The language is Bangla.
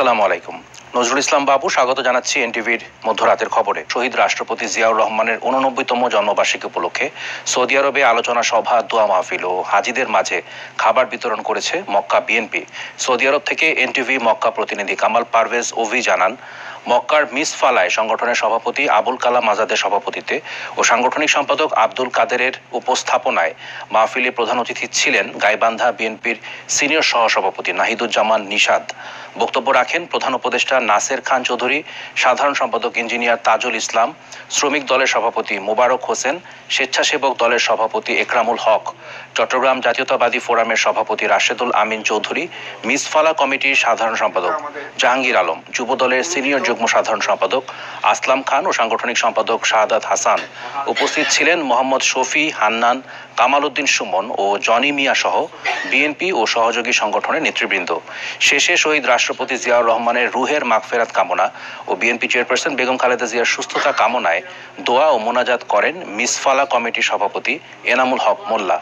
আসসালামু আলাইকুম। নজরুল ইসলাম বাবু স্বাগত জানাচ্ছি এনটিভির মধ্যরাতের খবরে। শহীদ রাষ্ট্রপতি জিয়াউর রহমানের 89তম জন্মবার্ষিকী উপলক্ষে সৌদি আরবে আলোচনা সভা, দোয়া মাহফিল ও হাজিদের মাঝে খাবার বিতরণ করেছে মক্কা বিএনপি। সৌদি আরব থেকে এনটিভি মক্কা প্রতিনিধি কামাল পারভেজ ওভি জানান, মক্কার মিসফালায় সংগঠনের সভাপতি আবুল কালাম আজাদের সভাপতিত্বে ও সাংগঠনিক সম্পাদক আব্দুল কাদেরের উপস্থাপনায় মাহফিলে প্রধান অতিথি ছিলেন গাইবান্ধা বিএনপির সিনিয়র সহসভাপতি নাহিদুজ্জামান নিশাদ। বক্তব্য রাখেন প্রধান উপদেষ্টা নাসের খান চৌধুরী, সাধারণ সম্পাদক ইঞ্জিনিয়ার তাজুল ইসলাম, শ্রমিক দলের সভাপতি মোবারক হোসেন, স্বেচ্ছাসেবক দলের সভাপতি একরামুল হক, চট্টগ্রাম জাতীয়তাবাদী ফোরামের সভাপতি রাশেদুল আমিন চৌধুরী, মিসফালা কমিটির সাধারণ সম্পাদক জাহাঙ্গীর আলম, যুব দলের সিনিয়র যুগ্ম সাধারণ সম্পাদক আসলাম খান ও সাংগঠনিক সম্পাদক শাহাদাত হাসান। উপস্থিত ছিলেন মোহাম্মদ শফি, হান্নান, কামাল উদ্দিন সুমন ও জনি মিয়া সহ বিএনপি ও সহযোগী সংগঠনের নেতৃবৃন্দ। শেষে শহীদ রাষ্ট্রপতি জিয়াউর রহমানের রুহের মাগফিরাত কামনা ও বিএনপি চেয়ারপারসন বেগম খালেদা জিয়ার সুস্থতা কামনায় দোয়া ও মোনাজাত করেন মিসফালা কমিটির সভাপতি এনামুল হক মোল্লা।